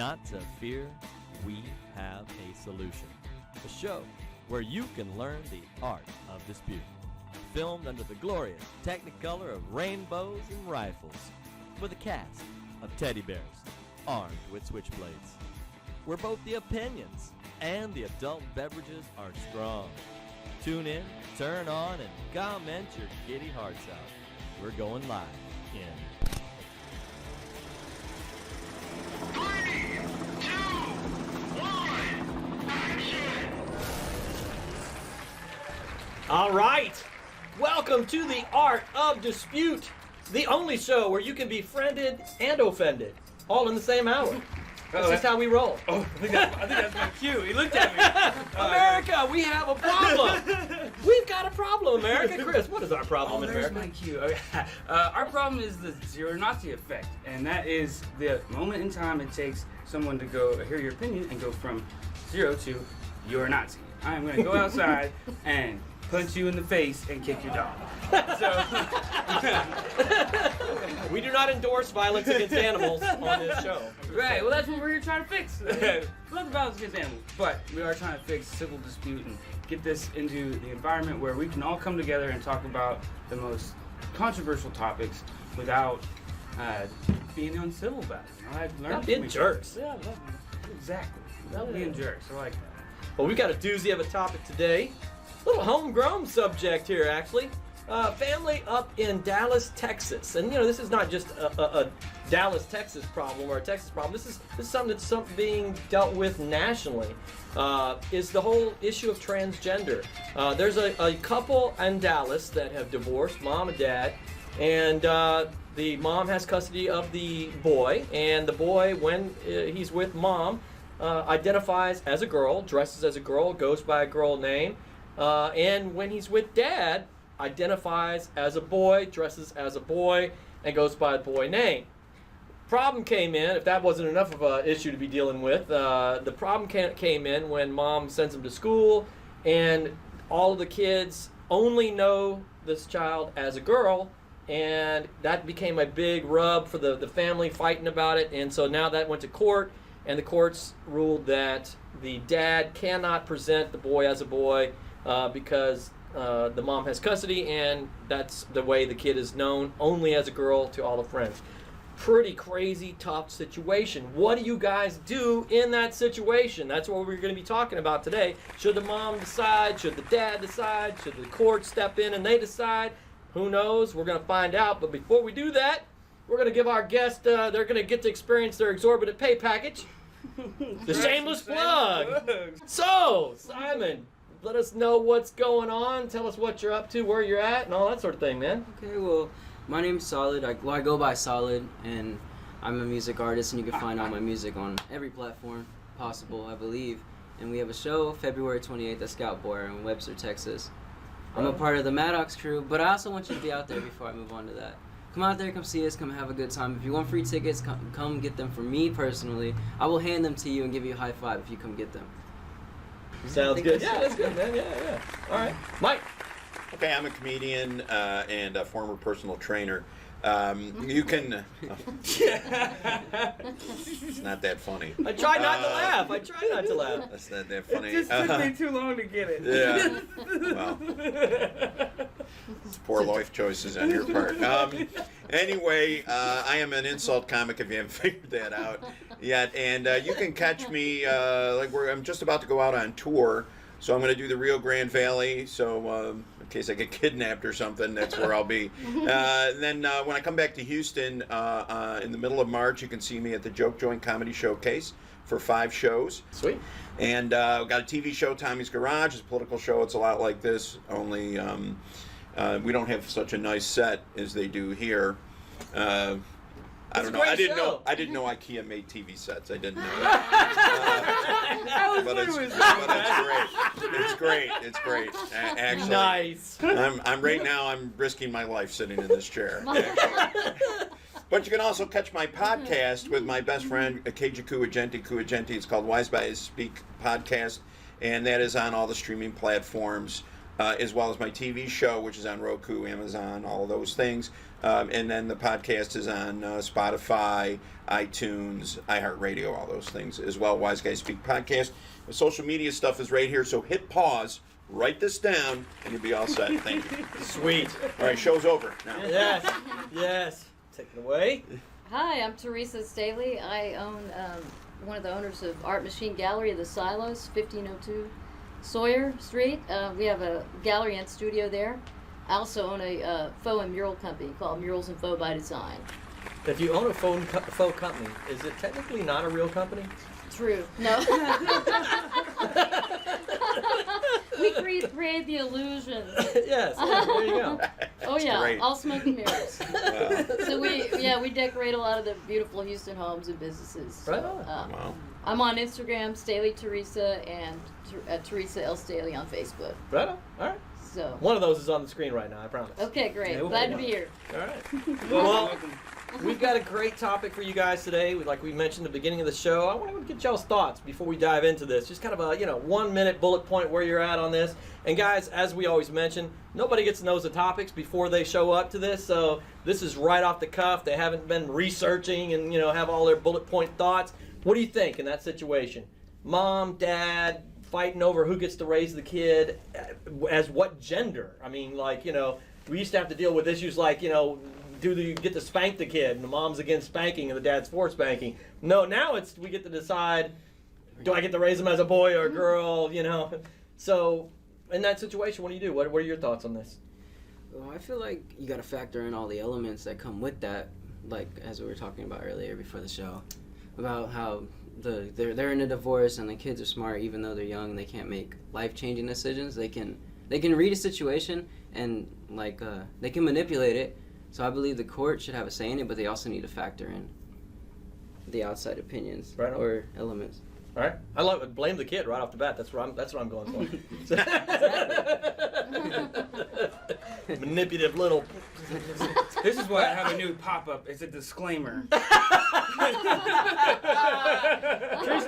Not to fear, we have a solution. A show where you can learn the art of dispute. Filmed under the glorious technicolor of rainbows and rifles, with a cast of teddy bears armed with switchblades. Where both the opinions and the adult beverages are strong. Tune in, turn on, and comment your giddy hearts out. We're going live in 3, 2, 1, action! All right, welcome to the Art of Dispute, the only show where you can be friended and offended, all in the same hour. That's just how we roll. Oh, I think that's my cue. He looked at me. America, we have a problem. We've got a problem, America. Chris, what is our problem in There's America? my cue. Okay. Our problem is the zero Nazi effect, and that is the moment in time it takes someone to go hear your opinion and go from 0 to you're a Nazi. I'm going to go outside and punch you in the face and kick your dog. So We do not endorse violence against animals on this show. right, well that's what we're here trying to fix. Not the violence against animals, but we are trying to fix civil dispute and get this into the environment where we can all come together and talk about the most controversial topics without being uncivil about it. You know, I've learned Not being from each jerks. other. Yeah, exactly. Without being jerks. I like that. Well, we've got a doozy of a topic today. A little homegrown subject here, actually. Family up in Dallas, Texas. And, you know, this is not just a Dallas, Texas problem or a Texas problem. This is something that's being dealt with nationally, is the whole issue of transgender. There's a couple in Dallas that have divorced, mom and dad, and the mom has custody of the boy, and the boy, when he's with mom, identifies as a girl, dresses as a girl, goes by a girl name, and when he's with dad, identifies as a boy, dresses as a boy, and goes by a boy name. Problem came in, if that wasn't enough of an issue to be dealing with, the problem came in when mom sends him to school, and all of the kids only know this child as a girl, and that became a big rub for the family fighting about it, and so now that went to court, and the courts ruled that the dad cannot present the boy as a boy because the mom has custody, and that's the way the kid is known, only as a girl to all the friends. Pretty crazy, tough situation. What do you guys do in that situation? That's what we're going to be talking about today. Should the mom decide? Should the dad decide? Should the court step in and they decide? Who knows? We're going to find out. But before we do that, we're going to give our guest, they're going to get to experience their exorbitant pay package. The shameless plug. So, Simon, let us know what's going on. Tell us what you're up to, where you're at, and all that sort of thing, man. Okay, well, my name's Solid. I go by Solid, and I'm a music artist, and you can find all my music on every platform possible, I believe. And we have a show February 28th at Scout Bar in Webster, Texas. I'm a part of the Maddox crew, but I also want you to be out there before I move on to that. Come out there, come see us, come have a good time. If you want free tickets, come get them from me personally. I will hand them to you and give you a high five if you come get them. Sounds good. Yeah, that's good, man. Yeah. All right. Mike. Okay, I'm a comedian and a former personal trainer. You can... it's not that funny. I try not to laugh. That's not that funny. It just took me too long to get it. Yeah. Well, it's poor life choices on your part. Anyway, I am an insult comic if you haven't figured that out yet. And you can catch me, I'm just about to go out on tour. So I'm going to do the Rio Grande Valley. So in case I get kidnapped or something, that's where I'll be. Then when I come back to Houston in the middle of March, you can see me at the Joke Joint Comedy Showcase for 5 shows. Sweet. And I've got a TV show, Tommy's Garage. It's a political show. It's a lot like this, only we don't have such a nice set as they do here. I don't know. I didn't know IKEA made TV sets. I didn't know that. But it's great. It's great. Actually, Nice. I'm right now. I'm risking my life sitting in this chair. Actually. But you can also catch my podcast with my best friend Keiji Kuagenti. It's called Wise Guys Speak Podcast, and that is on all the streaming platforms. As well as my TV show, which is on Roku, Amazon, all of those things. And then the podcast is on Spotify, iTunes, iHeartRadio, all those things as well. Wise Guys Speak podcast. The social media stuff is right here, so hit pause, write this down, and you'll be all set. Thank you. Sweet. All right, show's over now. Yes. Yes. Take it away. Hi, I'm Teresa Staley. I own one of the owners of Art Machine Gallery of the Silos, 1502 Sawyer Street. We have a gallery and studio there. I also own a faux and mural company called Murals and Faux by Design. If you own a faux company, is it technically not a real company? True. No. We create the illusion. Yes. There you go. Oh yeah, great. all smoke and mirrors. Wow. So we decorate a lot of the beautiful Houston homes and businesses. Right on. Wow. I'm on Instagram, Staley Teresa, and Teresa L. Staley on Facebook. Right on. All right. So. One of those is on the screen right now, I promise. Okay, great. Yeah, we'll Glad put to it be here. All right. Well, we've got a great topic for you guys today. Like we mentioned at the beginning of the show, I want to get y'all's thoughts before we dive into this. Just kind of a 1 minute bullet point where you're at on this. And guys, as we always mention, nobody gets to know the topics before they show up to this. So this is right off the cuff. They haven't been researching and have all their bullet point thoughts. What do you think in that situation? Mom, dad, fighting over who gets to raise the kid, as what gender? I mean, we used to have to deal with issues like, do you get to spank the kid? And the mom's against spanking and the dad's for spanking. No, now we get to decide, do I get to raise him as a boy or a girl, So, in that situation, what do you do? What are your thoughts on this? Well, I feel like you got to factor in all the elements that come with that, like as we were talking about earlier before the show, about how they're in a divorce and the kids are smart even though they're young and they can't make life-changing decisions. They can read a situation and they can manipulate it. So I believe the court should have a say in it, but they also need to factor in the outside opinions or elements. All right, I blame the kid right off the bat. That's what I'm going for. Manipulative little. This is why I have a new pop-up. It's a disclaimer. True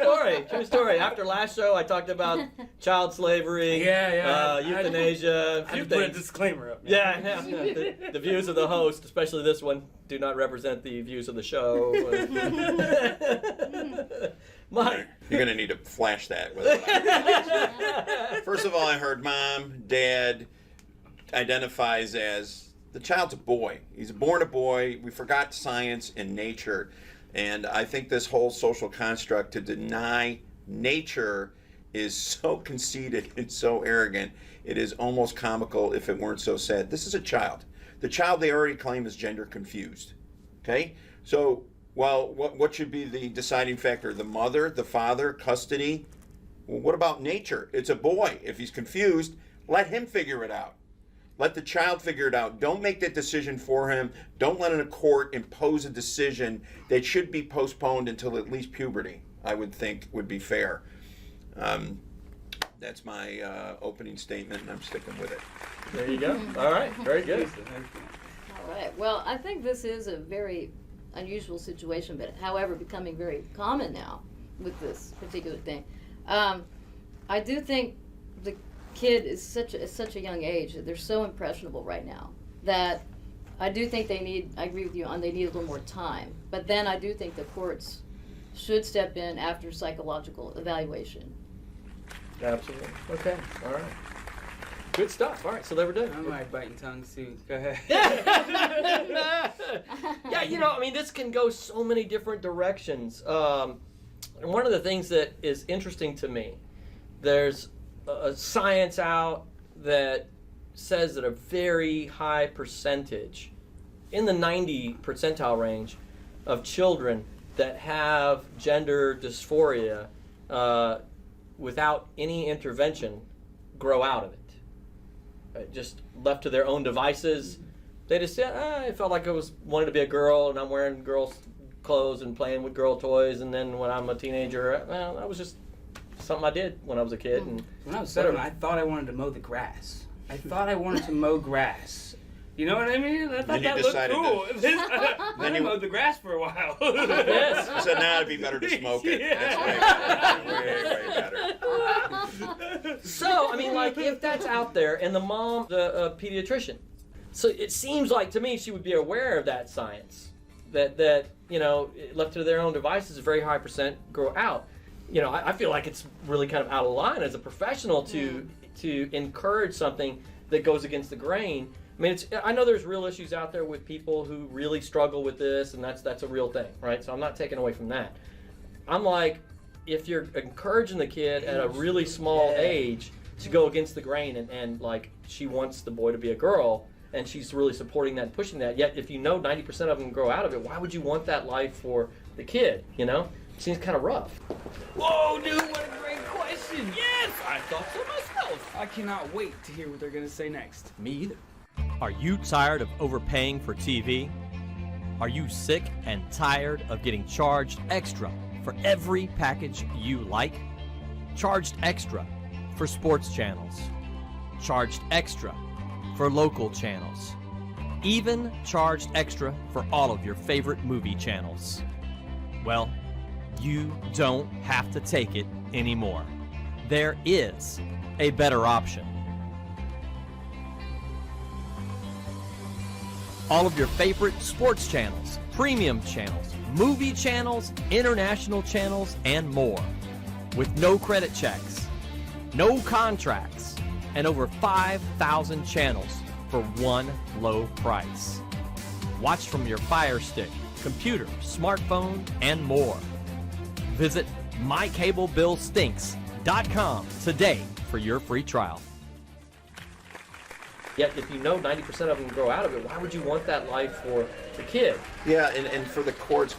story. After last show, I talked about child slavery, euthanasia. You put a disclaimer up. Yeah. The views of the host, especially this one, do not represent the views of the show. Mike. You're going to need to flash that. With it. First of all, I heard mom, dad identifies as the child's a boy. He's born a boy. We forgot science and nature. And I think this whole social construct to deny nature is so conceited and so arrogant. It is almost comical if it weren't so sad. This is a child. The child they already claim is gender confused. Okay? So, well, what should be the deciding factor? The mother, the father, custody? Well, what about nature? It's a boy. If he's confused, let him figure it out. Let the child figure it out. Don't make that decision for him. Don't let a court impose a decision that should be postponed until at least puberty, I would think would be fair. That's my opening statement, and I'm sticking with it. There you go. All right. Very good. All right. Well, I think this is a very unusual situation, but however, becoming very common now with this particular thing. I do think the kid is such a young age that they're so impressionable right now that I do think I agree with you on they need a little more time. But then I do think the courts should step in after psychological evaluation. Absolutely. Okay. All right. Good stuff. All right. So there we do. I might biting tongues too. Go ahead. Yeah, this can go so many different directions. And one of the things that is interesting to me, there's science out that says that a very high percentage, in the 90 percentile range, of children that have gender dysphoria without any intervention grow out of it. Just left to their own devices, they just said, I felt like I wanted to be a girl and I'm wearing girls' clothes and playing with girl toys, and then when I'm a teenager, that was just something I did when I was a kid. And when I was 7, I thought I wanted to mow the grass. I thought I wanted to mow grass. You know what I mean? I thought that looked cool. Then I mowed the grass for a while. Yes. You said, now it'd be better to smoke it. Yeah. That's way better. So, if that's out there, and the mom, the pediatrician, So it seems like to me she would be aware of that science, that left to their own devices, a very high percent grow out. I feel like it's really kind of out of line as a professional to encourage something that goes against the grain. I mean, I know there's real issues out there with people who really struggle with this, and that's a real thing, right? So I'm not taking away from that. I'm like, if you're encouraging the kid at a really small age to go against the grain and like she wants the boy to be a girl, and she's really supporting that and pushing that, yet if 90% of them grow out of it, why would you want that life for the kid, It seems kind of rough. Whoa, dude, what a great question. Yes, I thought so myself. I cannot wait to hear what they're going to say next. Me either. Are you tired of overpaying for TV? Are you sick and tired of getting charged extra for every package you like? Charged extra for sports channels. Charged extra for local channels. Even charged extra for all of your favorite movie channels. Well, you don't have to take it anymore. There is a better option. All of your favorite sports channels, premium channels, movie channels, international channels, and more. With no credit checks, no contracts, and over 5,000 channels for one low price. Watch from your Fire Stick, computer, smartphone, and more. Visit mycablebillstinks.com today for your free trial. Yet if 90% of them grow out of it, why would you want that life for the kid? Yeah, and for the courts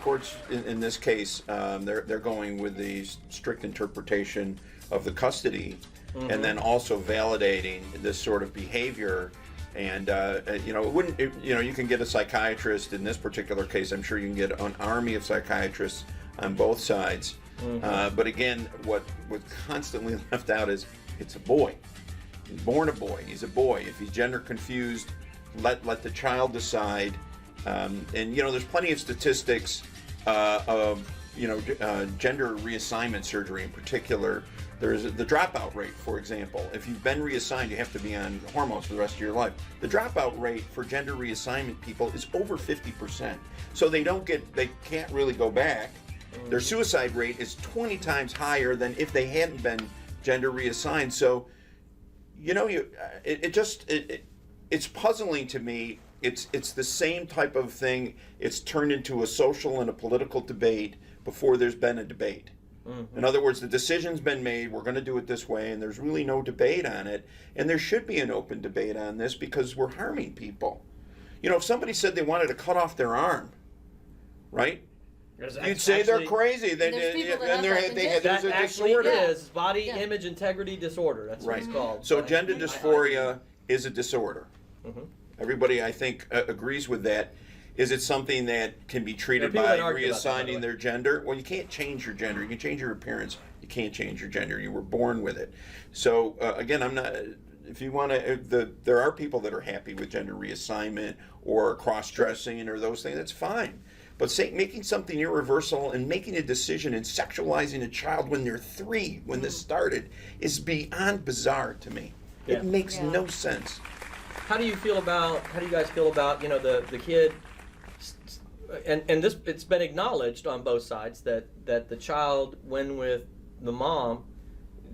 in this case, they're going with the strict interpretation of the custody, and then also validating this sort of behavior. And you can get a psychiatrist in this particular case. I'm sure you can get an army of psychiatrists on both sides. But again, what's constantly left out is it's a boy. He's born a boy. He's a boy. If he's gender confused, let the child decide. And there's plenty of statistics of gender reassignment surgery in particular. There's the dropout rate, for example. If you've been reassigned, you have to be on hormones for the rest of your life. The dropout rate for gender reassignment people is over 50%. So they can't really go back. Their suicide rate is 20 times higher than if they hadn't been gender reassigned. So it's puzzling to me. It's the same type of thing. It's turned into a social and a political debate before there's been a debate. In other words, the decision's been made, we're going to do it this way, and there's really no debate on it. And there should be an open debate on this because we're harming people. If somebody said they wanted to cut off their arm, right? You'd say they're crazy. There's a disorder. It is body image integrity disorder. That's what it's called. So gender dysphoria is a disorder. Everybody, I think, agrees with that. Is it something that can be treated by reassigning their gender? Well, you can't change your gender. You can change your appearance. You can't change your gender. You were born with it. So again, I'm not. If you want to, there are people that are happy with gender reassignment or cross-dressing or those things. That's fine. But making something irreversible and making a decision and sexualizing a child when they're 3, when this started, is beyond bizarre to me. It makes no sense. How do you guys feel about the kid? And this, it's been acknowledged on both sides that the child, when with the mom,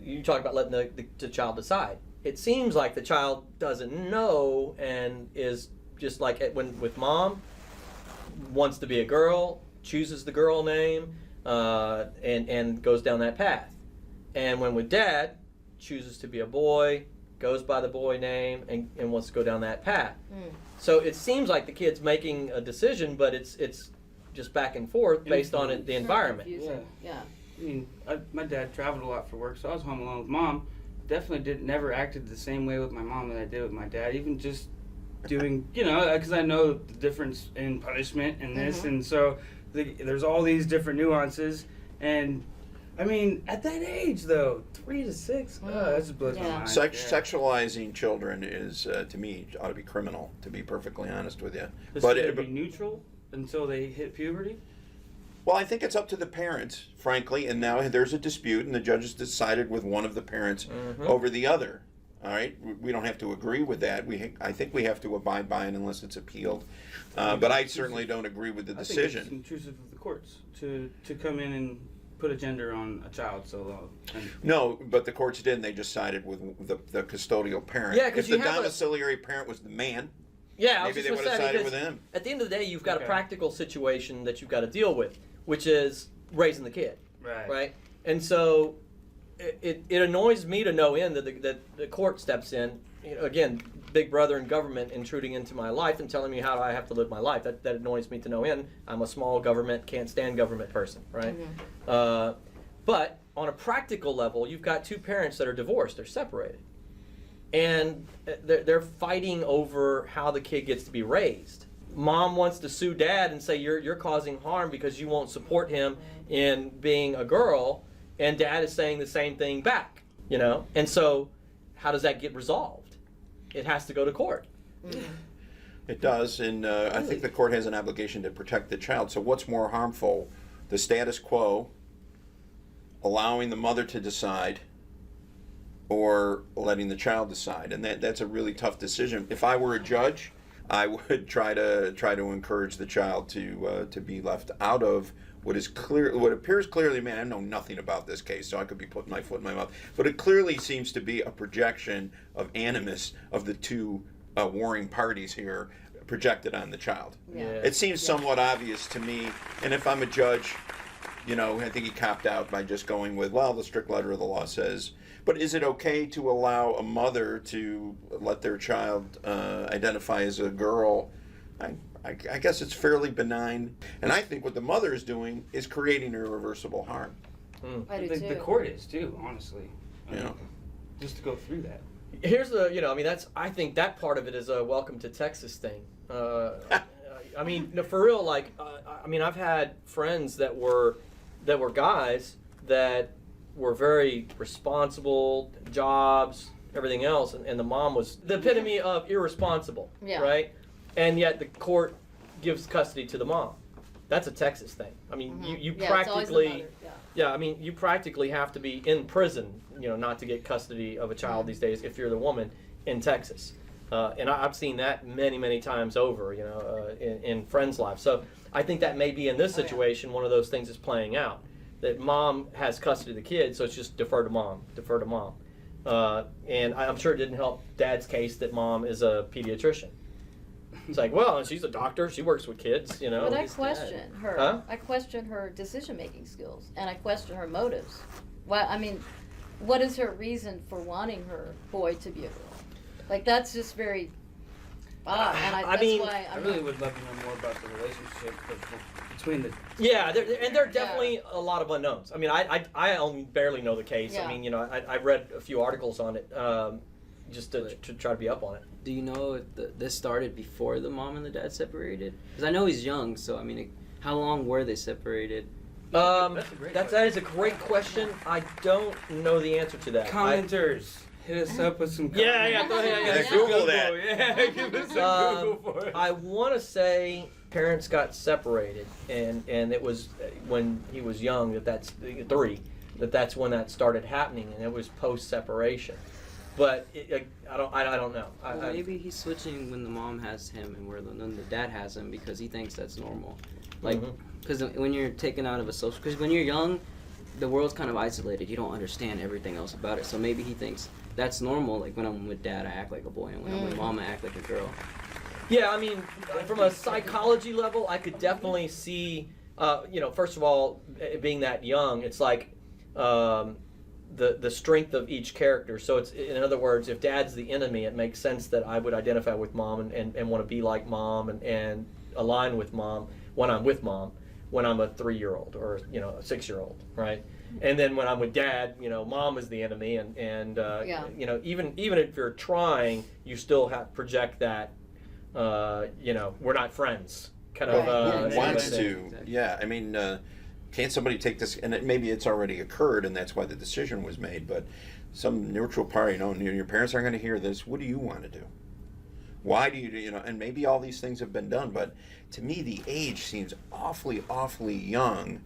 you talk about letting the child decide. It seems like the child doesn't know and is just like when with mom, wants to be a girl, chooses the girl name, and goes down that path. And when with dad, chooses to be a boy, goes by the boy name, and wants to go down that path. So it seems like the kid's making a decision, but it's just back and forth based on the environment. Yeah. I mean, my dad traveled a lot for work, so I was home alone with mom. Definitely never acted the same way with my mom that I did with my dad. Even just doing, because I know the difference in punishment and this, and so there's all these different nuances. And I mean, at that age though, 3 to 6, that just blows my mind. Sexualizing children is, to me, ought to be criminal. To be perfectly honest with you, Should it be neutral until they hit puberty? Well, I think it's up to the parents, frankly. And now there's a dispute, and the judge has decided with one of the parents over the other. All right, we don't have to agree with that. I think we have to abide by it unless it's appealed. But I certainly don't agree with the I think decision. it's intrusive of the courts to come in and put a gender on a child so long. No, but the courts didn't. They just sided with the custodial parent. Yeah, 'cause if you the have a- domiciliary parent was the man, Yeah, I was maybe just they gonna would have say, sided because with him. at the end of the day, you've got a Okay. practical situation that you've got to deal with, which is raising the kid, Right. right? And so it annoys me to no end that the court steps in, you know, again, big brother and government intruding into my life and telling me how I have to live my life. That annoys me to no end. I'm a small government, can't stand government person, right? But on a practical level, you've got two parents that are divorced, they're separated. And they're fighting over how the kid gets to be raised. Mom wants to sue dad and say you're causing harm because you won't support him in being a girl, and dad is saying the same thing back, you know? And so how does that get resolved? It has to go to court. It does, and I think the court has an obligation to protect the child. So what's more harmful, the status quo, allowing the mother to decide, or letting the child decide? And that's a really tough decision. If I were a judge, I would try to encourage the child to be left out of what appears clearly. Man, I know nothing about this case, so I could be putting my foot in my mouth. But it clearly seems to be a projection of animus of the two warring parties here projected on the child. Yeah. It seems somewhat obvious to me. And if I'm a judge, you know, I think he copped out by just going with, well, the strict letter of the law says. But is it okay to allow a mother to let their child identify as a girl? I guess it's fairly benign. And I think what the mother is doing is creating irreversible harm. I do The too. court is too, honestly. I Yeah. mean, just to go through that. Here's I think that part of it is a welcome to Texas thing. I mean, no, for real, like, I mean, I've had friends that were guys that were very responsible, jobs, everything else, and the mom was the epitome of irresponsible, Yeah. right? And yet the court gives custody to the mom. That's a Texas thing. I mean, you Yeah, it's always the practically, mother, yeah. yeah, I mean, you practically have to be in prison, you know, not to get custody of a child these days if you're the woman in Texas. And I've seen that many, many times over, you know, in friends' lives. So I think that may be in this Oh, yeah. situation, one of those things is playing out. That mom has custody of the kid, so it's just defer to mom. And I'm sure it didn't help dad's case that mom is a pediatrician. It's like, well, she's a doctor, she works with kids, you know. But I It's question her. Huh? I question her decision-making skills, and I question her motives. Why? I mean, what is her reason for wanting her boy to be a girl? Like, that's just very odd. And I that's mean, why I I'm really not- would love to know more about the relationship between the. Yeah, there are definitely a lot of unknowns. I mean, I only barely know the case. Yeah. I mean, you know, I read a few articles on it just to try to be up on it. Do you know if this started before the mom and the dad separated? Because I know he's young, so I mean, how long were they separated? That's a great That is a great question. I don't know the answer to that. Commenters, hit us up with some. Yeah, yeah, comments. yeah, Google that. Yeah, give us a Google for it. I want to say parents got separated, and it was when he was young. That's 3. That's when that started happening, and it was post separation. But I don't know. Well, maybe he's switching when the mom has him and when the dad has him because he thinks that's normal. Like, because when you're taken out of a social, because when you're young, the world's kind of isolated. You don't understand everything else about it. So maybe he thinks that's normal. Like when I'm with dad, I act like a boy, and when I'm with mom, I act like a girl. Yeah, I mean, from a psychology level, I could definitely see, first of all, being that young, it's like the strength of each character. So it's, in other words, if dad's the enemy, it makes sense that I would identify with mom and want to be like mom and align with mom when I'm with mom, when I'm a 3-year-old or, a 6-year-old, right? And then when I'm with dad, mom is the enemy, and even if you're trying, you still have project that, we're not friends, kind of. Who wants thing. to? Yeah, I mean, can't somebody take this? And maybe it's already occurred, and that's why the decision was made. But some neutral party, your parents aren't going to hear this. What do you want to do? Why do you, and maybe all these things have been done, but to me, the age seems awfully, awfully young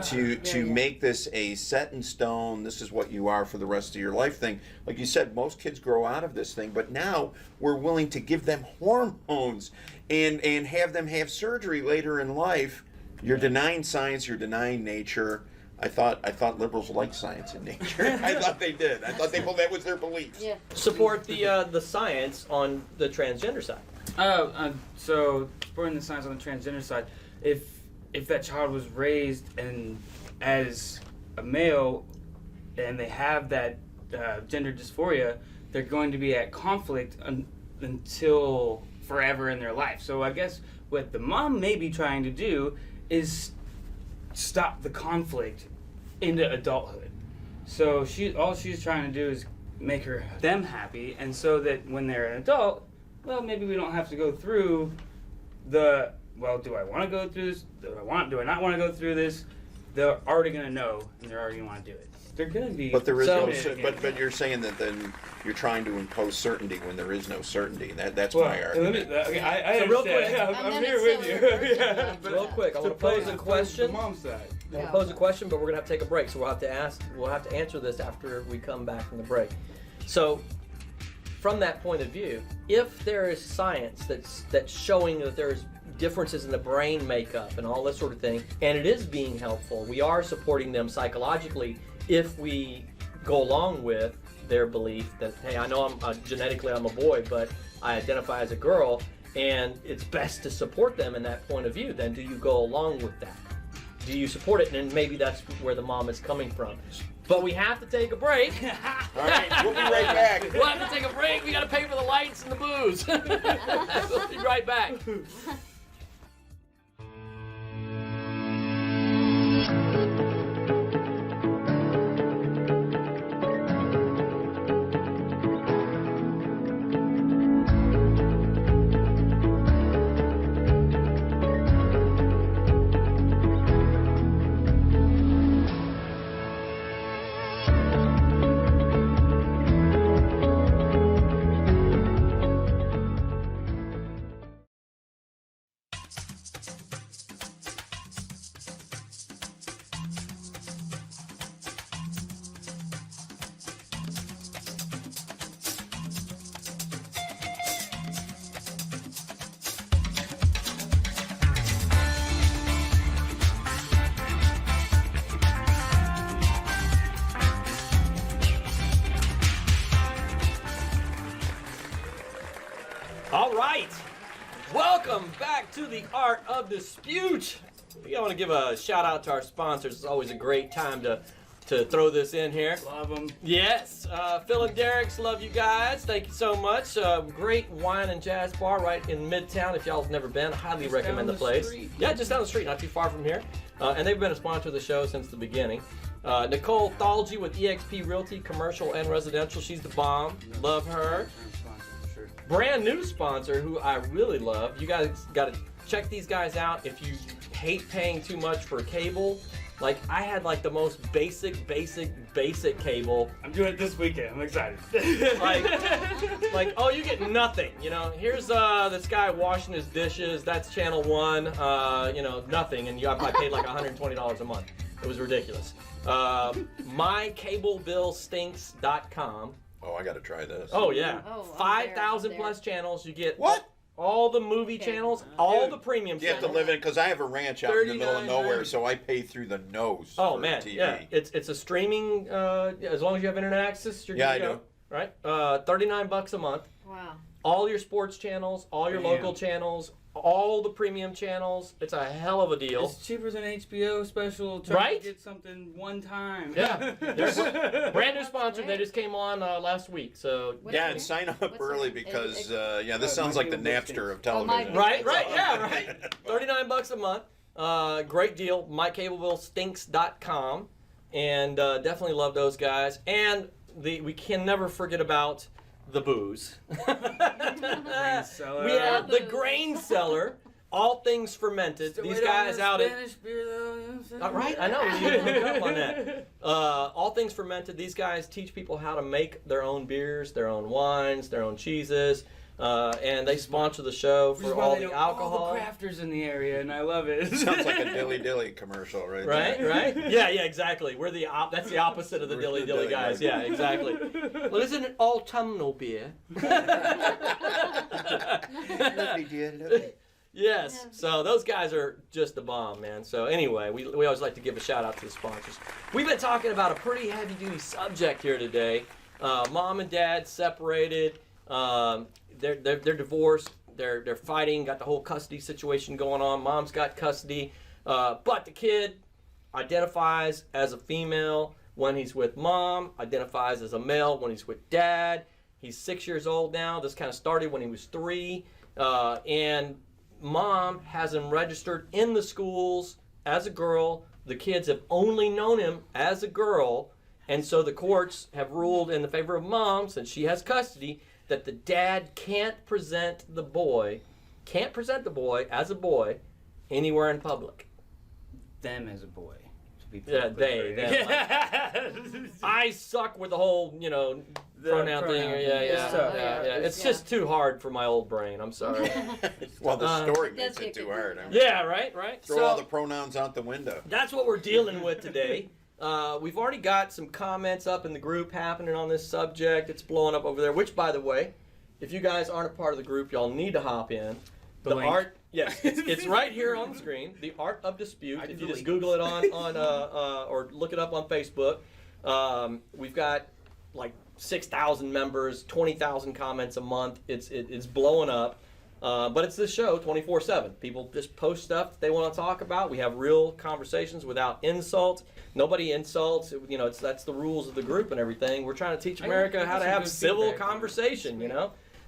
to make this a set in stone, this is what you are for the rest of your life thing. Like you said, most kids grow out of this thing, but now we're willing to give them hormones and have them have surgery later in life. You're denying science, you're denying nature. I thought liberals liked science and nature. I thought they did. I thought that was their beliefs. Yeah. Support the science on the transgender side. So supporting the science on the transgender side, if that child was raised and as a male and they have that gender dysphoria, they're going to be at conflict until forever in their life. So I guess what the mom may be trying to do is stop the conflict into adulthood. So all she's trying to do is make them happy, and so that when they're an adult, well, maybe we don't have to go through do I want to go through this? Do I not want to go through this? They're already going to know, and they're already going to want to do it. They're going to be. But there is but you're saying that then you're trying to impose certainty when there is no certainty. That's my argument. I real quick, I'm here with you. Yeah, but Real quick, I want to pose a question. The mom's side. I want to pose a question, but we're going to have to take a break, so we'll have to answer this after we come back from the break. So, from that point of view, if there is science that's showing that there's differences in the brain makeup and all that sort of thing, and it is being helpful, we are supporting them psychologically if we go along with their belief that, hey, I know genetically I'm a boy, but I identify as a girl, and it's best to support them in that point of view. Then do you go along with that? Do you support it? And maybe that's where the mom is coming from. But we have to take a break. All right, we'll be right back. We'll have to take a break. We got to pay for the lights and the booze. We'll be right back. All right, welcome back to the Art of Dispute. I want to give a shout out to our sponsors. It's always a great time to throw this in here. Love them. Yes, Phil and Derek's, love you guys. Thank you so much. Great wine and jazz bar right in Midtown. If y'all have never been, I highly recommend the place. Street. Yeah, just down the street, not too far from here. And they've been a sponsor of the show since the beginning. Nicole Thalgy with eXp Realty, commercial and residential. She's the bomb. Love her. Brand new sponsor who I really love. You guys got to check these guys out if you hate paying too much for cable. Like, I had like the most basic cable. I'm doing it this weekend. I'm excited. like, oh, you get nothing. You know, here's this guy washing his dishes. That's channel 1. Nothing. And I paid like $120 a month. It was ridiculous. MyCableBillStinks.com. Oh, I got to try this. Oh, yeah. Oh, 5,000 plus channels. You get What? all the movie channels, all the premium You have to channels. live in, because I have a ranch out in the middle of nowhere, $39.90. so I pay through the nose Oh, for man. TV. Yeah. It's a streaming, as long as you have internet access, you're Yeah, good to I go. Right? $39 a month. Wow. All your sports channels, all your local channels, all the premium channels. It's a hell of a deal. It's cheaper than HBO special. Trying Right? to get something one time. Yeah. They're brand new sponsor. They just came on last week. So What's Yeah, the and name? sign up What's the early name? because, this sounds like the Napster of television. Right, yeah, right. $39 a month. Great deal. MyCableBillStinks.com. And definitely love those guys. And we can never forget about the booze. cellar. We have the grain cellar. All things fermented. These guys out at Spanish beer, though. You know what I'm saying? right, I know. We need to look up on that. All things fermented. These guys teach people how to make their own beers, their own wines, their own cheeses. and they sponsor the show Which is for why all they the know alcohol. all the crafters in the area, and I love it. Sounds like a Dilly Dilly commercial, right? Right, there. right. Yeah, exactly. We're that's the opposite of the We're dilly the dilly dilly, guys. right. Yeah, exactly. Well, isn't it autumnal beer? Lovely, dear, lovely. Yes. Yeah. So those guys are just the bomb, man. So anyway, we always like to give a shout out to the sponsors. We've been talking about a pretty heavy duty subject here today. Mom and dad separated. They're divorced. They're fighting. Got the whole custody situation going on. Mom's got custody, but the kid identifies as a female when he's with mom. Identifies as a male when he's with dad. He's 6 years old now. This kind of started when he was 3, and mom has him registered in the schools as a girl. The kids have only known him as a girl, and so the courts have ruled in the favor of mom, since she has custody, that the dad can't present the boy as a boy anywhere in public. Them as a boy. To be Yeah, perfectly they, fair. I suck with the whole, The pronoun thing. pronoun. Yeah. It's tough. It's Yeah. just too hard for my old brain. I'm sorry. Well, the story That's makes it too hard. I mean, Yeah, right. throw all the pronouns out the window. That's what we're dealing with today. We've already got some comments up in the group happening on this subject. It's blowing up over there, which, by the way, if you guys aren't a part of the group, y'all need to hop in. The link. art, yes, it's right here on the screen. The Art of Dispute. I If did you the just link. Google it on or look it up on Facebook. We've got like 6,000 members, 20,000 comments a month. It's blowing up. But it's this show 24/7. People just post stuff that they want to talk about. We have real conversations without insult. Nobody insults. That's the rules of the group and everything. We're trying to teach America how to have civil conversation.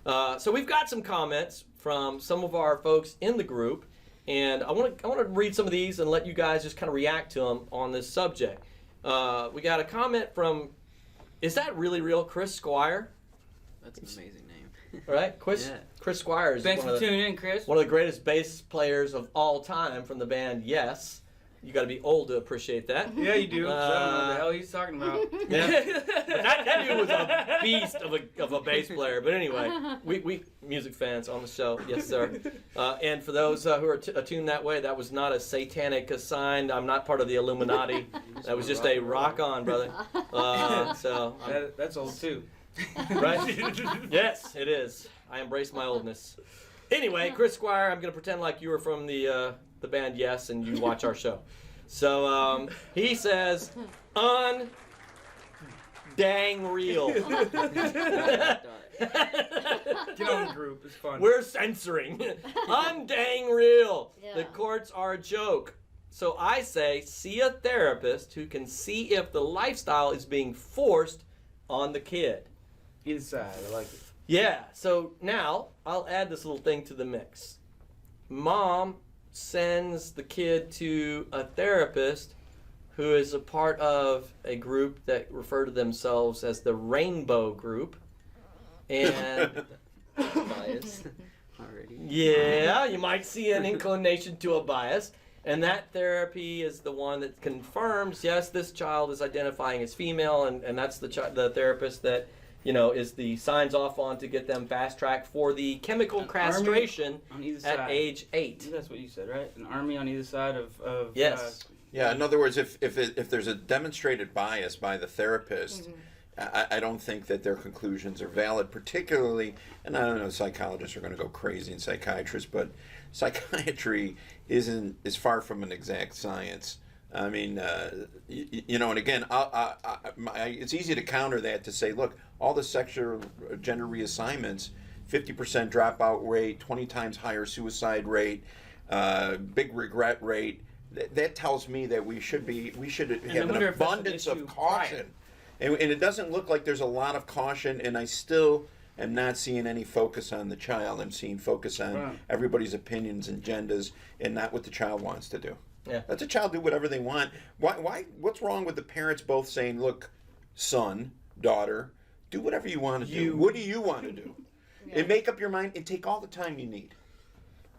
So we've got some comments from some of our folks in the group, and I want to read some of these and let you guys just kind of react to them on this subject. We got a comment from, is that really real, Chris Squire? That's an amazing name. Right, Chris Squire is Thanks one for of the, tuning in, Chris. one of the greatest bass players of all time from the band Yes. You got to be old to appreciate that. Yeah, you do. I don't know what the hell he's talking about. Yeah. But that dude was a beast of a bass player. But anyway, we music fans on the show, yes sir. And for those who are attuned that way, that was not a satanic sign. I'm not part of the Illuminati. That was just a rock on, brother. That's old too. Right? Yes, it is. I embrace my oldness. Anyway, Chris Squire, I'm gonna pretend like you were from the band Yes and you watch our show. So he says, dang real. Get on the group. It's fun. We're censoring. Dang real. Yeah. The courts are a joke. So I say, see a therapist who can see if the lifestyle is being forced on the kid. Inside, I like it. Yeah, so now I'll add this little thing to the mix. Mom sends the kid to a therapist who is a part of a group that refer to themselves as the Rainbow Group. And Bias already. yeah, you might see an inclination to a bias. And that therapy is the one that confirms, yes, this child is identifying as female, and that's the therapist that is the signs off on to get them fast tracked for the chemical An castration on either at side. age 8. That's what you said, right? An army on either side of Yes. Yeah, in other words, if there's a demonstrated bias by the therapist, I don't think that their conclusions are valid, particularly, and I don't know, psychologists are going to go crazy and psychiatrists, but psychiatry is far from an exact science. I mean, and again, it's easy to counter that to say, look, all the sexual gender reassignments, 50% dropout rate, 20 times higher suicide rate, big regret rate. That tells me that we should have an abundance of caution. And it doesn't look like there's a lot of caution, and I still am not seeing any focus on the child. I'm seeing focus on everybody's opinions and agendas and not what the child wants to do. Yeah. Let the child do whatever they want. Why? What's wrong with the parents both saying, look, son, daughter, do whatever you want to do. What do you want to do? And make up your mind and take all the time you need.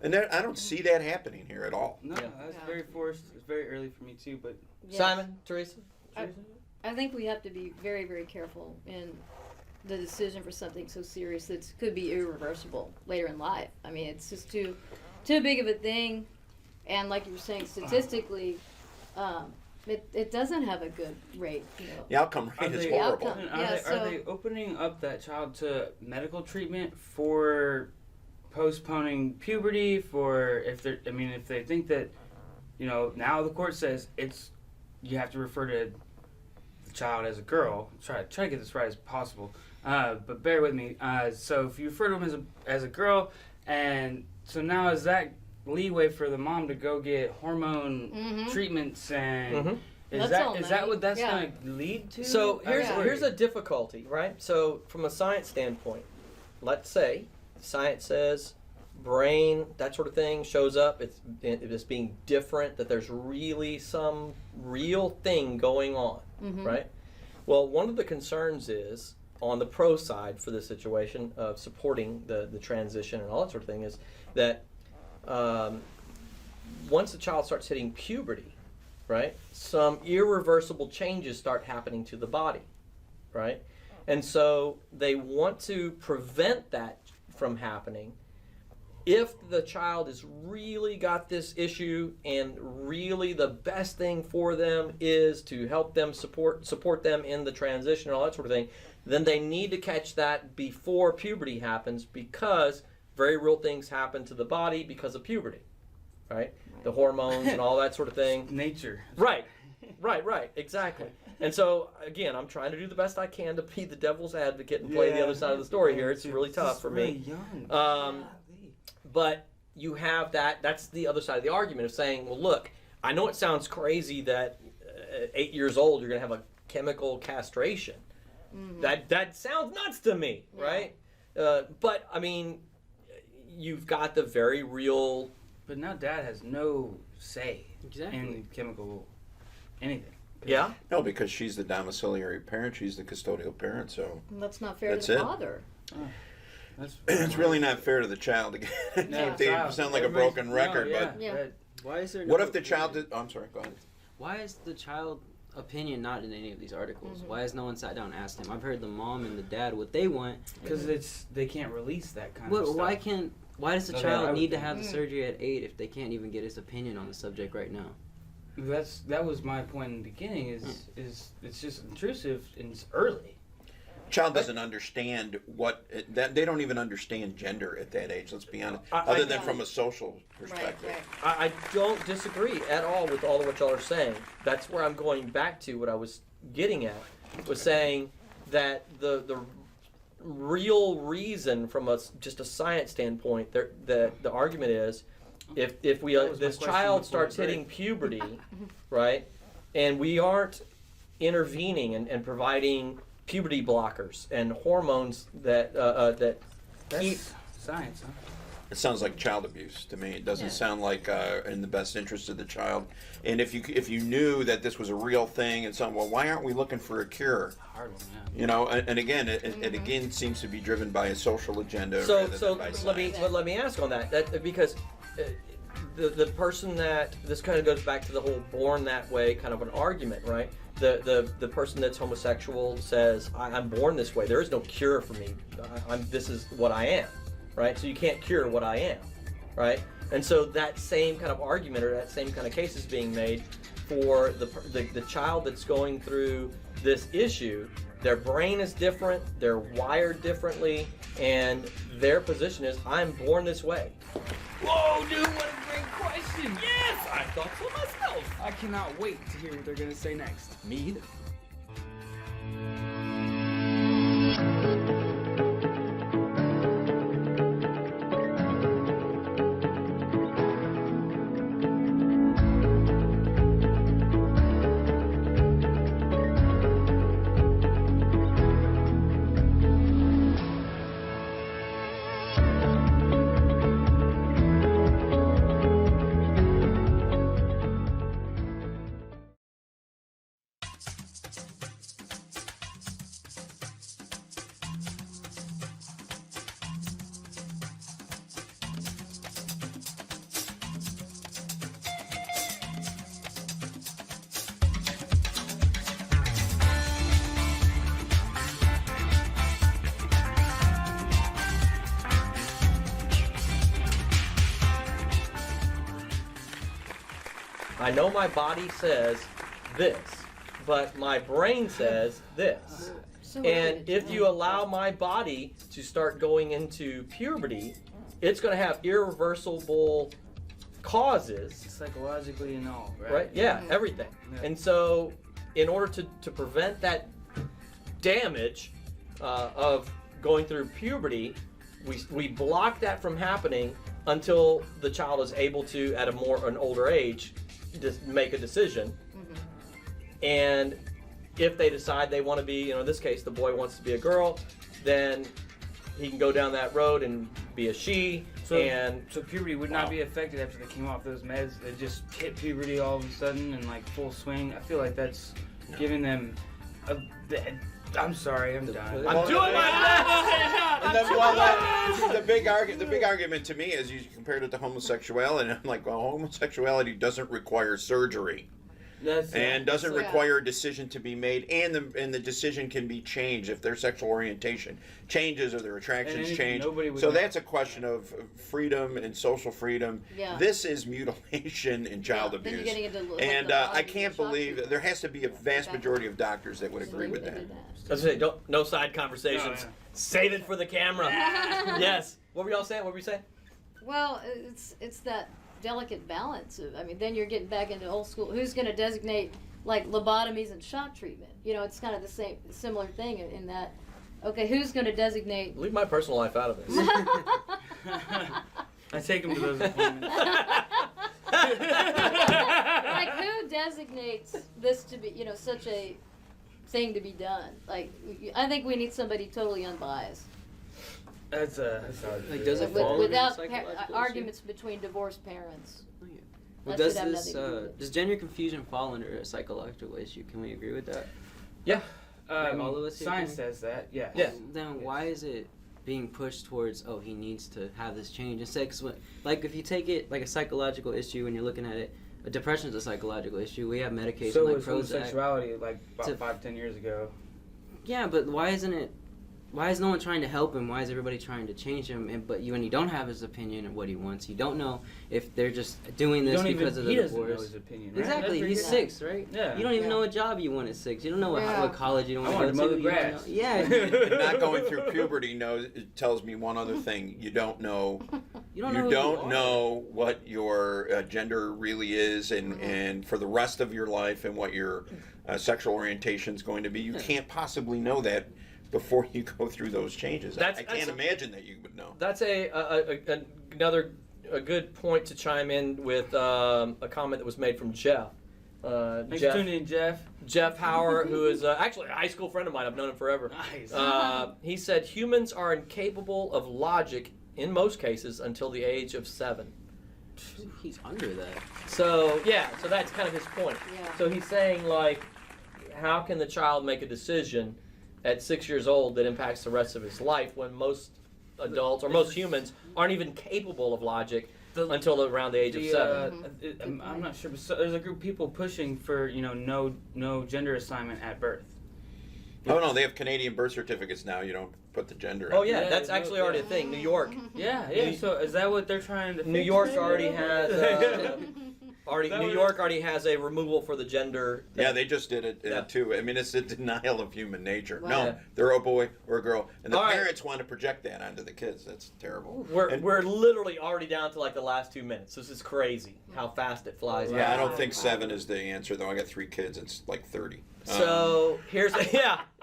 And I don't see that happening here at all. No, that's very forced. It's very early for me too, but Yes. Simon, Teresa? I think we have to be very, very careful in the decision for something so serious that could be irreversible later in life. I mean, it's just too big of a thing, and like you were saying, statistically, it doesn't have a good rate. You know. The outcome rate is they- horrible. outcome- Are, Yeah, they, so- are they opening up that child to medical treatment for postponing puberty? For if they think that, now the court says you have to refer to the child as a girl. Try to get this right as possible, but bear with me. So if you refer to him as a girl, and so now is that leeway for the mom to go get hormone treatments and. Is That's all that what that's yeah. going to lead to? So here's Yeah. here's a difficulty, right? So from a science standpoint, let's say science says brain, that sort of thing shows up. It's being different. That there's really some real thing going on, right? Well, one of the concerns is on the pro side for this situation of supporting the transition and all that sort of thing is that once the child starts hitting puberty, right, some irreversible changes start happening to the body, right? And so they want to prevent that from happening. If the child has really got this issue and really the best thing for them is to help them support them in the transition and all that sort of thing, then they need to catch that before puberty happens, because very real things happen to the body because of puberty, right? The hormones and all that sort of thing. Nature. Right, exactly. And so, again, I'm trying to do the best I can to be the devil's advocate and play the other side of the story here. It's really tough for me. Young. But you have that's the other side of the argument of saying, well, look, I know it sounds crazy that 8 years old you're going to have a chemical castration. That sounds nuts to me, right? But, I mean, you've got the very real... But now dad has no say Exactly. in chemical anything. Yeah? No, because she's the domiciliary parent. She's the custodial parent, so That's not fair That's to the it. father. That's it's really not fair to the child. Again, Yeah. they sound like a broken record, but Yeah. Why is there? what no if the child opinion? did... Oh, I'm sorry, go ahead. Why is the child opinion not in any of these articles? Why has no one sat down and asked him? I've heard the mom and the dad what they want. because they can't release that kind of But stuff. why does the No, I child would need to think- have the surgery at 8 if they can't even get his opinion on the subject right now? That was my point in the beginning. Is it's just intrusive and it's early. Child doesn't understand that they don't even understand gender at that age. Let's be honest. Other than from a social perspective. Right. I don't disagree at all with all of what y'all are saying. That's where I'm going back to what I was getting at, was saying that the real reason from just a science standpoint, the argument is if That was my this question child before starts the break. hitting puberty, right, and we aren't intervening and providing puberty blockers and hormones that keep... That's science, huh? It sounds like child abuse to me. It doesn't sound like in the best interest of the child. And if you knew that this was a real thing and something, well, why aren't we looking for a cure? Hard one, yeah. You know, and again, it again seems to be driven by a social agenda So rather than by science. let me ask on that because the person that this kind of goes back to the whole born that way kind of an argument, right? The person that's homosexual says, I'm born this way. There is no cure for me. This is what I am, right? So you can't cure what I am, right? And so that same kind of argument or that same kind of case is being made for the child that's going through this issue. Their brain is different, they're wired differently, and their position is, I'm born this way. Whoa, dude, what a great question! Yes, I thought so myself. I cannot wait to hear what they're gonna say next. Me either. I know my body says this, but my brain says this. So And if you allow my body to start going into puberty, it's going to have irreversible causes, Psychologically and all, right? right? Yeah, everything. Yeah. And so, in order to prevent that damage of going through puberty, we block that from happening until the child is able to, at an older age, just make a decision. And if they decide they want to be, in this case, the boy wants to be a girl, then he can go down that road and be a she. So puberty would not Wow. be affected after they came off those meds. They just hit puberty all of a sudden and like full swing. I feel like that's giving them I'm sorry, I'm done. I'm doing my best. And then, well, the big argument to me is you compared it to homosexuality, and I'm like, well, homosexuality doesn't require surgery. And doesn't Yeah. require a decision to be made, and the decision can be changed if their sexual orientation changes or their attractions anything, change. nobody would So know. that's a question of freedom and social freedom. Yeah. This is mutilation and child Then you're abuse. getting into, like, And the I body can't shock believe treatment. there has to be a vast majority of doctors that would agree with They that. did that. I was gonna say, no side conversations. No, yeah. Save it for the camera. Yes. What were y'all saying? What were you saying? Well, it's that delicate balance of, then you're getting back into old school. Who's going to designate like lobotomies and shock treatment? It's kind of the similar thing in that. Okay, who's going to designate? Leave my personal life out of this. I take them to those appointments. Like who designates this to be such a thing to be done? Like I think we need somebody totally unbiased. That's hard. Like, does it With- fall under without psychological issue? arguments between divorced parents. Oh, yeah. Well, That does should have this nothing to do with it. does gender confusion fall under a psychological issue? Can we agree with that? Yeah. all of us here Science do? says that. Yeah. Yeah. Then why is it being pushed towards he needs to have this change instead? Cause like if you take it like a psychological issue and you're looking at it, depression is a psychological issue. We have medication So like was Prozac. homosexuality like To- about 5-10 years ago. Yeah, but why isn't it? Why is no one trying to help him? Why is everybody trying to change him? When you don't have his opinion of what he wants, you don't know if they're just doing this because of the he doesn't know divorce. his opinion. Right? Exactly, That's he's pretty 6, right? Yeah. You don't even Yeah. know what job you want at 6. You don't know Yeah. what college you don't I want to wanted go to to. mow the You don't grass. know- Yeah, And not going through puberty it tells me one other thing. You don't know. you don't You know. don't who know what your gender really is, and for the rest of your life, and what your sexual orientation is going to be. You can't possibly know that before you go through those changes. I can't imagine that you would know. That's another good point to chime in with a comment that was made from Jeff. Thanks for tuning in, Jeff. Jeff Hauer, who is actually a high school friend of mine. I've known him forever. Nice. He said humans are incapable of logic in most cases until the age of 7. He's under that. So that's kind of his point. Yeah. So he's saying, like, how can the child make a decision at 6 years old that impacts the rest of his life when most adults or most humans aren't even capable of logic until around the age of 7? I'm not sure, but there's a group of people pushing for no gender assignment at birth. Oh no, they have Canadian birth certificates now. You don't put the gender. Oh in. yeah, Yeah, that's no, actually already a yeah. thing. New York, Yeah. So is that what they're trying to? New fix York maybe? already has Is that New what York already has a removal for the gender. Yeah, they just did it Yeah. too. I mean, it's a denial of human nature. Wow. No, Yeah. they're a boy or a girl, and the All right. parents want to project that onto the kids. That's terrible. We're literally already down to like the last 2 minutes. This is crazy how fast it flies. Yeah, I by. don't think 7 is the answer though. I got 3 kids. It's like 30. So here's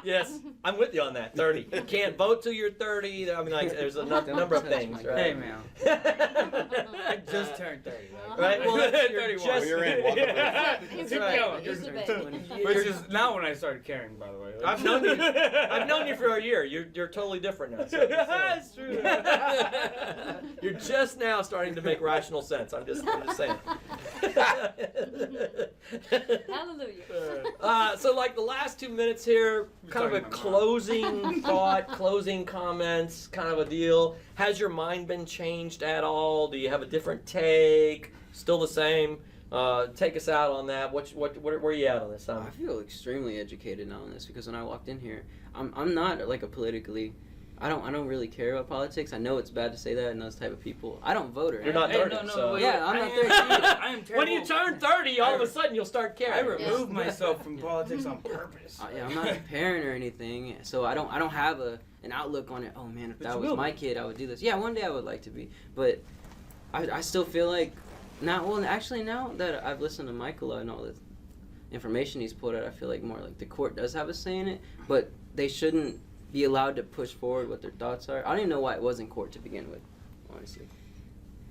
yes, I'm with you on that. 30. You can't vote till you're 30. I mean, like, there's a number of things, right? Hey man, I just turned 30. Right. Well, that's, you're 31. just You're in. Welcome He's That's a right. baby. He's a baby. Which is not when I started caring, by the way. I've known you. I've known you for a year. You're totally different now. So That's true. you're just now starting to make rational sense. I'm just saying. Hallelujah. So like the last 2 minutes here, kind of a talking about closing thought, closing comments, kind of a deal. Has your mind been changed at all? Do you have a different take? Still the same? Take us out on that. Where are you at on this? I feel extremely educated now on this because when I walked in here, I'm not like a politically. I don't really care about politics. I know it's bad to say that in those type of people. I don't vote or You're not 30, so... Yeah, I'm not 30. I am terrible. When you turn 30, all of a sudden you'll start I caring. remove myself from politics on purpose. Yeah, I'm not a parent or anything, so I don't have an outlook on it. Oh man, if that was my kid, I would do this. Yeah, one day I would like to be, but I still feel like now. Well, actually, now that I've listened to Mike a lot and all the information he's put out, I feel like more like the court does have a say in it, but they shouldn't be allowed to push forward what their thoughts are. I don't even know why it was in court to begin with, honestly.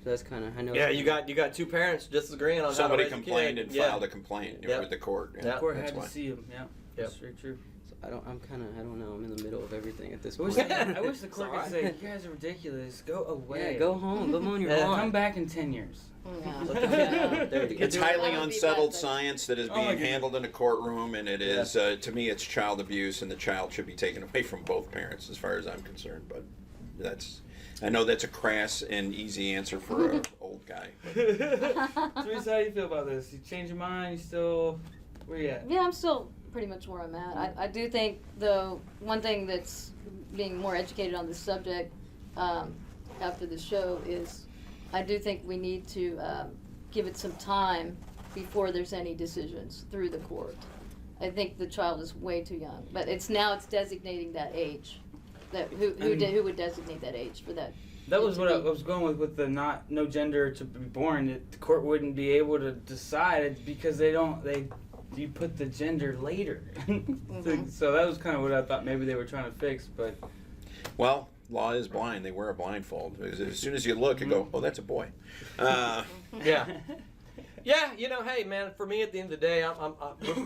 So that's kind of, I know. Yeah, you got two parents disagreeing on Somebody how to raise a complained kid. and filed a complaint with the court. Yeah. The court That's had why. to see him. Yeah, that's very true. So I don't know. I'm in the middle of everything at this I point. wish the court could say, "You guys are ridiculous. Go away. Yeah, go home. Go mow your Yeah. lawn. Come back in 10 years." Yeah. It's highly That would be unsettled bad, but- science that is my being goodness. handled in a courtroom, and it is, to me, it's child abuse, and the child should be taken away from both parents, as far as I'm concerned. But I know that's a crass and easy answer for an old guy. Teresa, how do you feel about this? You change your mind? You still, where you at? Yeah, I'm still pretty much where I'm at. I do think, though, one thing that's being more educated on this subject after the show is I do think we need to give it some time before there's any decisions through the court. I think the child is way too young, but it's designating that age. That who would designate that age for that? That was what I was going with the no gender to be born. The court wouldn't be able to decide it because you put the gender later. So that was kind of what I thought maybe they were trying to fix, but. Well, law is blind. They wear a blindfold. As soon as you look, you go, oh, that's a boy. Yeah. Yeah, hey, man, for me at the end of the day,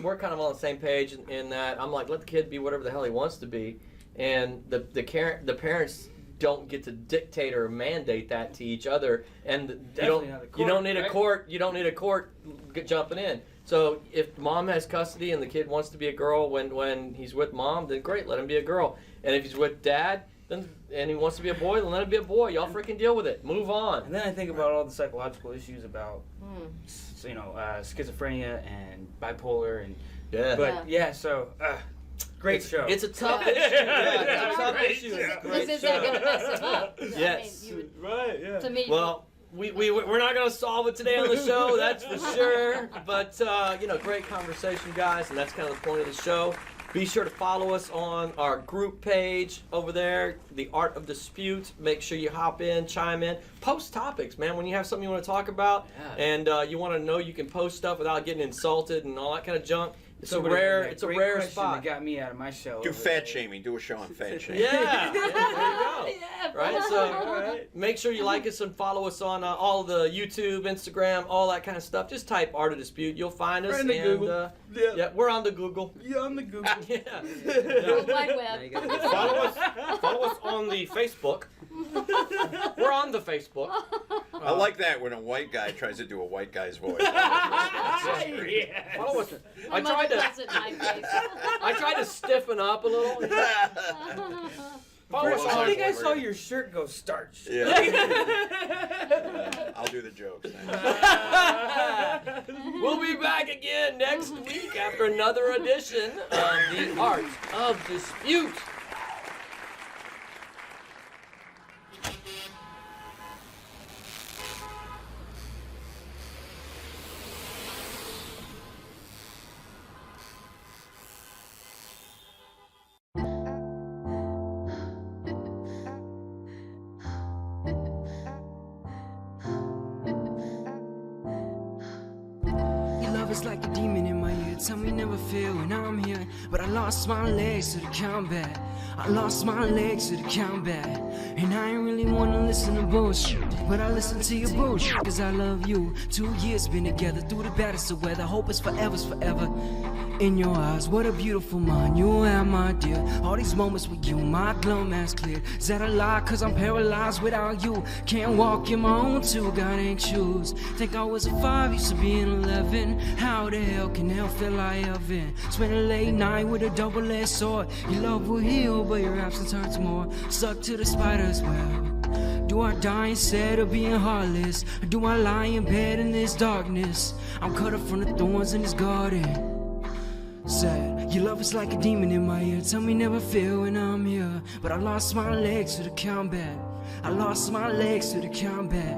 we're kind of on the same page in that I'm like, let the kid be whatever the hell he wants to be. And the parents don't get to dictate or mandate that to each other. And you don't need a court jumping in. So if mom has custody and the kid wants to be a girl when he's with mom, then great, let him be a girl. And if he's with dad, and he wants to be a boy, then let him be a boy. Y'all freaking deal with it. Move on. And then I think about all the psychological issues about, schizophrenia and bipolar and. Yeah. But great show. It's a tough issue. Yeah, it's a tough issue. It's a great Because is show. that going to mess him up? Yes. Right. Yeah. To me. Well, we're not going to solve it today on the show, that's for sure. But, great conversation, guys, and that's kind of the point of the show. Be sure to follow us on our group page over there, The Art of Dispute. Make sure you hop in, chime in, post topics, man. When you have something you want to talk about and you want to know you can post stuff without getting insulted and all that kind of junk, it's a rare spot. That got me out of my shell. Do fat shaming. Do a show on fat shaming. Yeah, there you go. Yeah, Right, so make sure you like us and follow us on all the YouTube, Instagram, all that kind of stuff. Just type Art of Dispute, you'll find us. We're on the Google. Yeah, we're on the Google. Yeah, on the Google. Yeah. World Wide Now Web. you gotta do Follow us on the Facebook. We're on the Facebook. I like that when a white guy tries to do a white guy's voice. Follow us. My mother calls it my face. I tried to stiffen up a little. Follow us Well, I on. think I saw your shirt go starch. Yeah. I'll do the jokes. We'll be back again next week after another edition of The Art of Dispute. Your love is like a demon in my ear. Tell me never feel when I'm here. But I lost my legs to the combat. I lost my legs to the combat. And I ain't really wanna listen to bullshit, but I listen to your bullshit, cause I love you. 2 years been together through the baddest of weather. Hope is forever's forever. In your eyes, what a beautiful mind you are, my dear. All these moments with you, my glum ass clear. Is that a lie? Cause I'm paralyzed without you. Can't walk in my own two goddamn shoes. Think I was a 5, used to be an 11. How the hell can hell feel like heaven? Spent a late night with a double-edged sword. Your love will heal, but your absence hurts more. Stuck to the spider's web. Do I die instead of being heartless? Or do I lie in bed in this darkness? I'm cut up from the thorns in this garden. Said, your love is like a demon in my ear. Tell me never feel when I'm here. But I lost my legs to the combat. I lost my legs to the combat.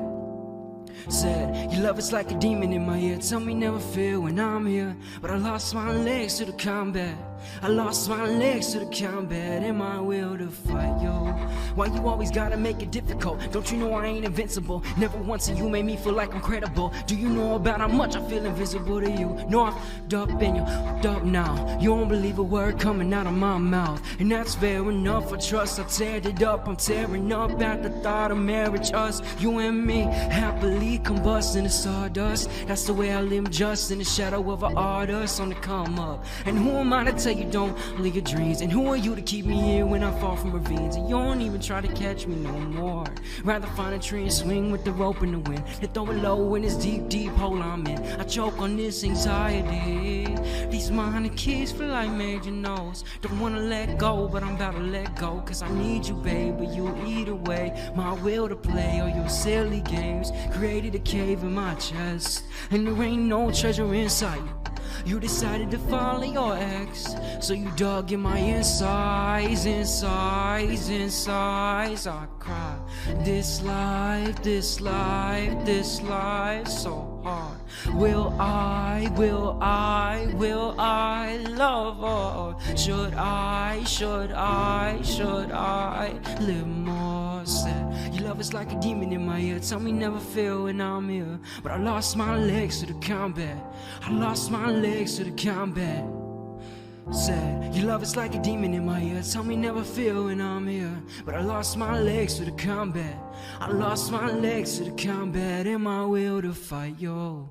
Said, your love is like a demon in my ear. Tell me never feel when I'm here. But I lost my legs to the combat. I lost my legs to the combat and my will to fight, yo. Why you always gotta make it difficult? Don't you know I ain't invincible? Never once have you made me feel like I'm credible. Do you know about how much I feel invisible to you? No, I'm fucked up and you're fucked up now. You don't believe a word coming out of my mouth, and that's fair enough. I trust I teared it up. I'm tearing up at the thought of marriage, us, you and me, happily combusting the sawdust. That's the way I live, just in the shadow of an artist on the come up. And who am I to tell you don't live your dreams? And who are you to keep me here when I fall from ravines? And you don't even try to catch me no more. Rather find a tree and swing with the rope in the wind, then throw it low in this deep, deep hole I'm in. I choke on this anxiety. These minor keys feel like major notes. Don't wanna let go, but I'm about to let go. Cause I need you, baby. You eat away my will to play all your silly games. Created a cave in my chest, and there ain't no treasure inside. You decided to follow your ex, so you dug in my insides. I cry. This life so hard. Will I love, or should I live more? Said, your love is like a demon in my ear. Tell me never feel when I'm here. But I lost my legs to the combat. I lost my legs to the combat. Said, your love is like a demon in my ear. Tell me never feel when I'm here. But I lost my legs to the combat. I lost my legs to the combat and my will to fight, yo.